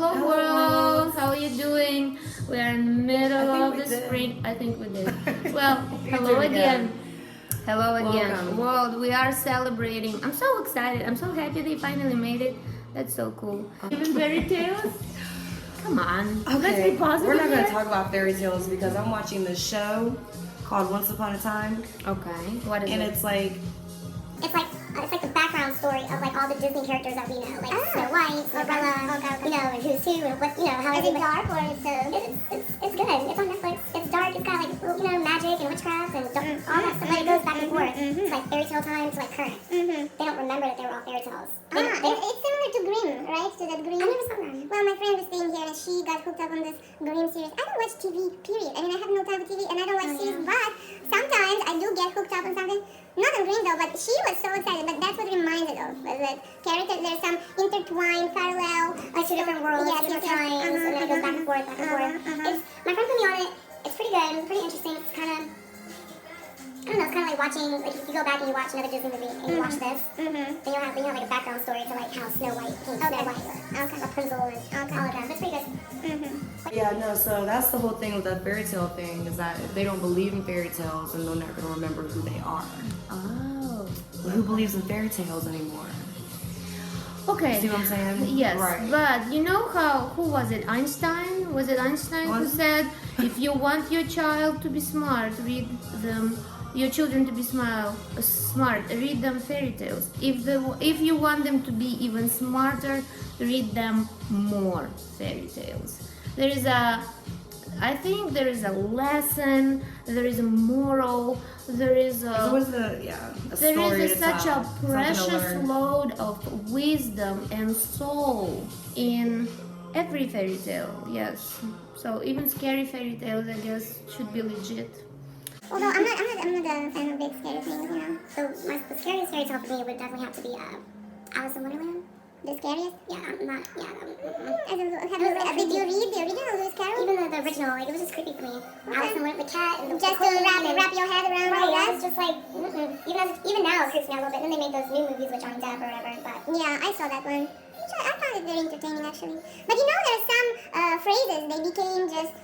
Hello world, how are you doing? We are in the middle of the spring. I think we did. Well, hello again. Hello again. Welcome. World, we are celebrating. I'm so excited. I'm so happy they finally made it. That's so cool. Even fairy tales? Come on. Let's Okay, be positive. we're not going to here. talk about fairy tales because I'm watching this show called Once Upon a Time, Okay. What is and it? it's like It's like the background story of like all the Disney characters that we know, like Snow White, Cinderella, you know, and Who's Who, and what, you know, how is it dark or it's good. It's on Netflix. It's dark. It's got like, you know, magic and witchcraft and all that stuff. But it goes back and forth. It's like fairy tale time to like current. They don't remember that they were all fairy tales. It's similar to Grimm, right? To that Grimm. I never saw that. Well, my friend was staying here and she got hooked up on this Grimm series. I don't watch TV, period. I mean, I have no time for TV and I don't watch series, but sometimes I do get hooked up on something. Not on Green though, but she was so excited. But that's what it reminds it of. That characters, there's some intertwined, parallel, two different worlds, two different times, and then it goes back and forth, back and forth. My friend put me on it. It's pretty good, pretty interesting. It's kind of, I don't know, it's kind of like watching, like if you go back and you watch another Disney movie and you watch this, then you have like a background story to like how Snow White became Snow White, or Rapunzel, and all of that. It's pretty good. yeah, no. So that's the whole thing with that fairy tale thing is that they don't believe in fairy tales and they're not going to remember who they are. Oh. Well, who believes in fairy tales anymore? Okay. See what I'm saying? Yes, Right. but you know who was it? Einstein? Was it Einstein who said, if you want your child to be smart, read them, your children to be smart, read them fairy tales. If you want them to be even smarter, read them more fairy tales. I think there is a lesson, there is a moral, there is a... There was a story to such tell, a something to precious learn. load of wisdom and soul in every fairy tale, yes. So even scary fairy tales, I guess, should be legit. Although I'm not a fan of big scary things, you know. So the scariest fairy tale for me would definitely have to be Alice in Wonderland. The scariest? Yeah, I'm not. Yeah. Did you read the original Lewis Carroll? Even the original, like it was just creepy for me. Alice in Wonderland, the cat, and just to wrap your head around. Right, yeah, it's just like even now it creeps me out a little bit. And then they made those new movies with Johnny Depp or whatever. But yeah, I saw that one. I found it very entertaining actually. But you know, there are some phrases they became just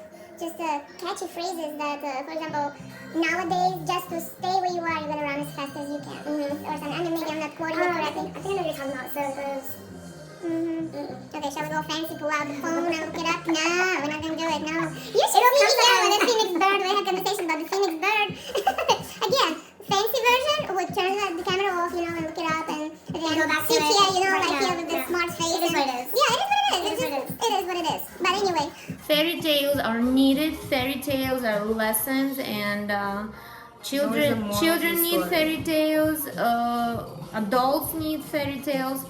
catchy phrases that, for example, nowadays, just to stay where you are, you're gonna run as fast as you can, or something. I mean, maybe I'm not quoting it correctly. I think I know what you're talking about. So those. Okay, shall we go fancy? Pull out the phone and look it up? No, we're not gonna do it. No. You should be here with the Phoenix Bird. We had a conversation about the Phoenix Bird. Again, fancy version would turn the camera off, you know, and look it up, and then go back to it. Yeah, you know, right, like here with the smart face. It is what it is. Yeah, it is what it is. But anyway. Fairy tales are needed, fairy tales are lessons, and children need fairy tales, adults need fairy tales,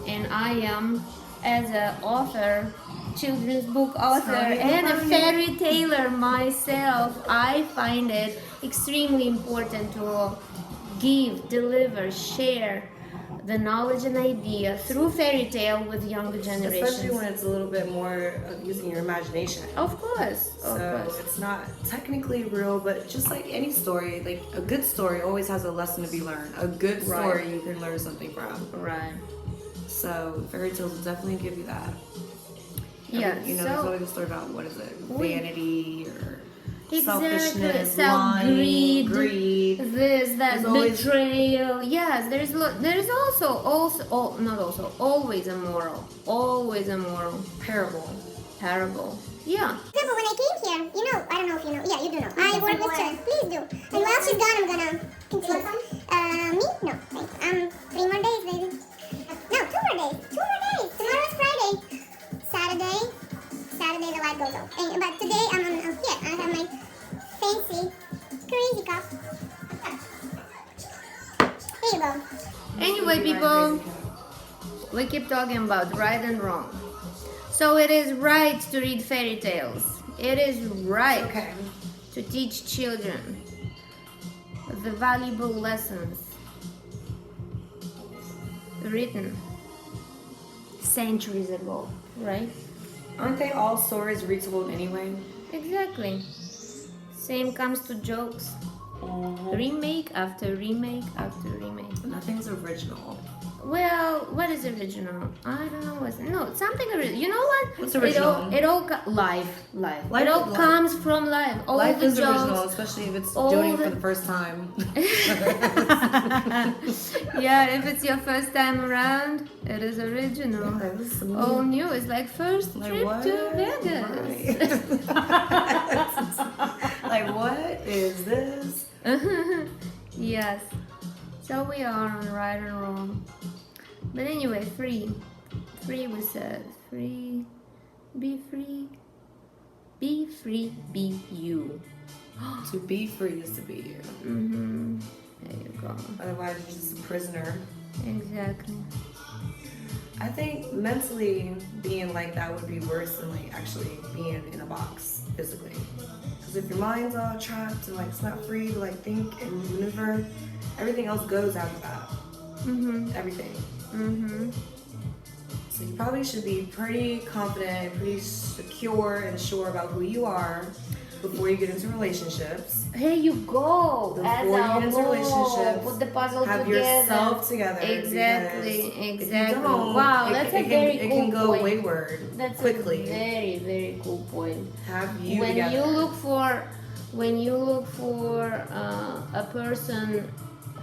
and I am, as an author, children's book author, and a fairy taler myself, I find it extremely important to give, deliver, share the knowledge and idea through fairy tale with younger generations. Especially when it's a little bit more of using your imagination. Of course. So it's not technically real, but just like any story, like a good story always has a lesson to be learned. A good story you can learn something from. Right. So fairy tales will definitely give you that. Yeah. You know, there's always a story about what is it, vanity or selfishness, self-greed, greed. This, that, There's betrayal. Yes, there's always a moral. Always a moral. Parable. Yeah. Yeah, but when I came here, you know, I don't know if you know. Yeah, you do know. I work with children. Please do. And while she's gone, I'm gonna continue. Me? No, thanks. 3 more days, baby. No, 2 more days. 2 more days. Tomorrow is Friday. Saturday the light goes off. But today I'm here. I have my fancy crazy cup. Here you go. Anyway, people, we keep talking about right and wrong. So it is right to read fairy tales. It is right to teach children the valuable lessons written centuries ago, right? Aren't they all stories retold anyway? Exactly. Same comes to jokes. Remake after remake after remake. Nothing's original. Well, what is original? I don't know what's no something original. You know what? What's original? Life. Life It all is comes from life. All Life the is jokes, original, especially if it's all doing it the- for the first time. Yeah, if it's your first time around, it is original. Like, this is All new. It's like first Like, trip what? to Vegas. Like, what is this? Yes. So we are on right and wrong. But anyway, free. Free we said. Free. Be free. Be free. Be you. To be free is to be you. Mm-hmm. There you go. Otherwise, you're just a prisoner. Exactly. I think mentally being like that would be worse than like actually being in a box physically. Because if your mind's all trapped and like it's not free to like think and maneuver, everything else goes after that. Mm-hmm. Everything. Mm-hmm. So you probably should be pretty confident, pretty secure and sure about who you are before you get into relationships. Here you go. Before As you a get into whole, relationships, put the puzzle have together. yourself together. Exactly. because if Exactly. you don't, Wow, it, that's it a very can, cool it can go point. wayward That's quickly. a very, very cool point. Have you when together. you look for a person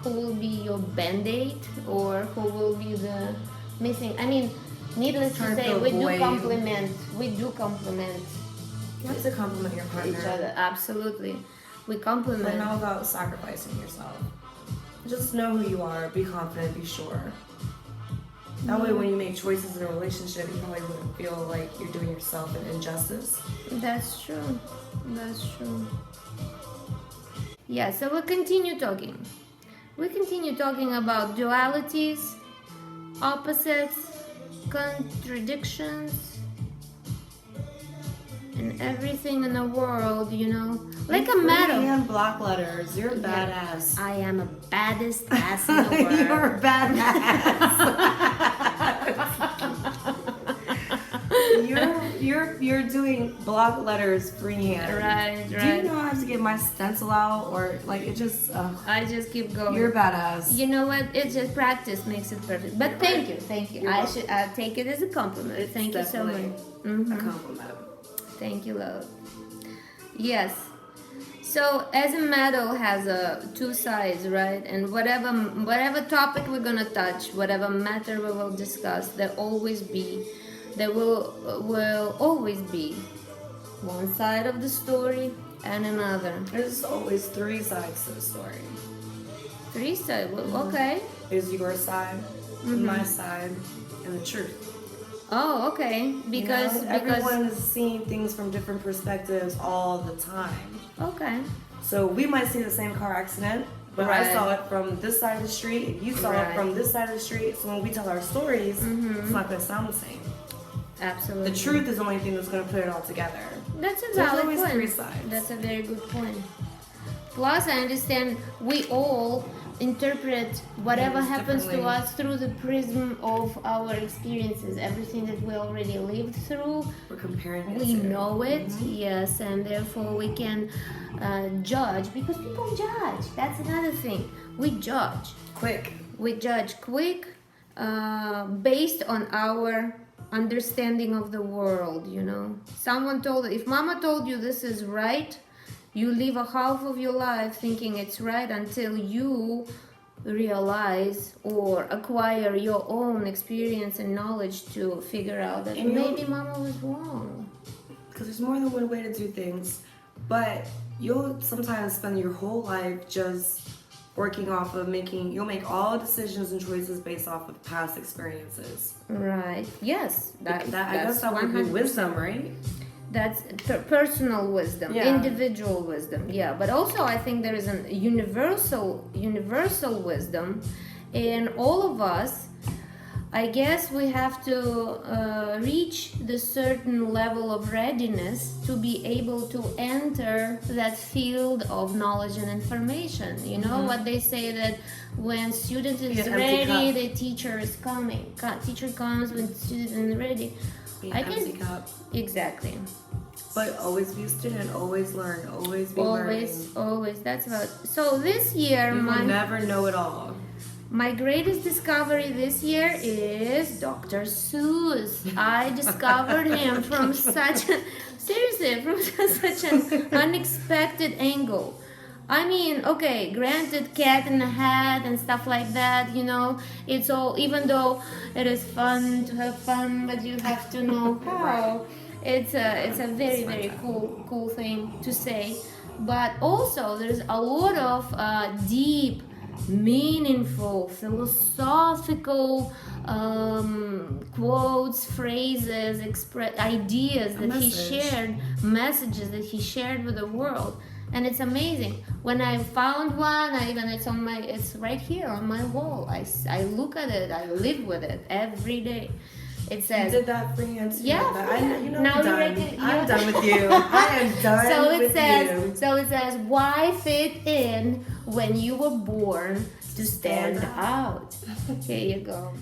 who will be your band-aid or who will be the missing, I mean, needless to Trying to say, fill we a do void. compliment You have to compliment your partner. each other. Absolutely, we But compliment. not without sacrificing yourself. Just know who you are, be confident, be sure. That way when you make choices in a relationship, you probably wouldn't feel like you're doing yourself an injustice. That's true. That's true. Yeah, so we continue talking. We continue talking about dualities, opposites, contradictions, and everything in the world, you know. Like a metal. And block letters. You're a badass. I am a baddest ass in the world. You're a badass. you're doing block letters freehand. Right, Do right. you know I have to get my stencil out or like it just? I just keep going. You're a badass. You know what? It's just practice makes it perfect. But thank you. You're I welcome. should take it as a compliment. It's Thank you so much. definitely a compliment. Thank you, love. Yes. So as a medal has two sides, right? And whatever topic we're gonna touch, whatever matter we will discuss, there will always be one side of the story and another. There's always three sides to the story. Three sides. Well, okay. There's your side, my side, and the truth. Oh, okay. Because You know, everyone is seeing things from different perspectives all the time. okay. So we might see the same car accident, but I Right. saw it from this side of the street. You saw Right. it from this side of the street. So when we tell our stories, it's not going to sound the same. Absolutely. The truth is the only thing that's going to put it all together. That's a There's valid always point. three sides. That's a very good point. Plus, I understand we all interpret whatever Things happens to differently. us through the prism of our experiences. Everything that we already lived through, We're comparing it we to. know it, yes, and therefore we can judge because people judge. That's another thing. We judge. Quick. We judge quick based on our understanding of the world, you know. If mama told you this is right, you live a half of your life thinking it's right until you realize or acquire your own experience and knowledge to figure out that And maybe mama was wrong. Because there's more than one way to do things. But you'll sometimes spend your whole life just working off of you'll make all decisions and choices based off of past experiences. Right. Yes. I guess that would be 100%. wisdom, right? That's personal wisdom, Yeah. individual wisdom. Yeah, but also I think there is a universal wisdom in all of us. I guess we have to reach the certain level of readiness to be able to enter that field of knowledge and information. You know what they say, that when student is Be an empty ready, cup. the teacher is coming. Teacher comes when student is ready. Be I an can- empty cup. Exactly. But always be a student, always learn, always be learning. Always. That's about. So this year, You will never know it all. My greatest discovery this year is Dr. Seuss. I discovered him from seriously, from such an unexpected angle. I mean, okay, granted, Cat in the Hat and stuff like that, it's all, even though it is fun to have fun, but you have to know how. It's a very, very cool thing to say. But also, there's a lot of deep, meaningful, philosophical quotes, phrases, ideas that he shared, messages that he shared with the world. And it's amazing. When I found one, it's right here on my wall. I look at it, I live with it every day. It says, you did that for you. Yeah. Now I'm done with you. I am done with you. So it says, why fit in when you were born to stand out? Here you go.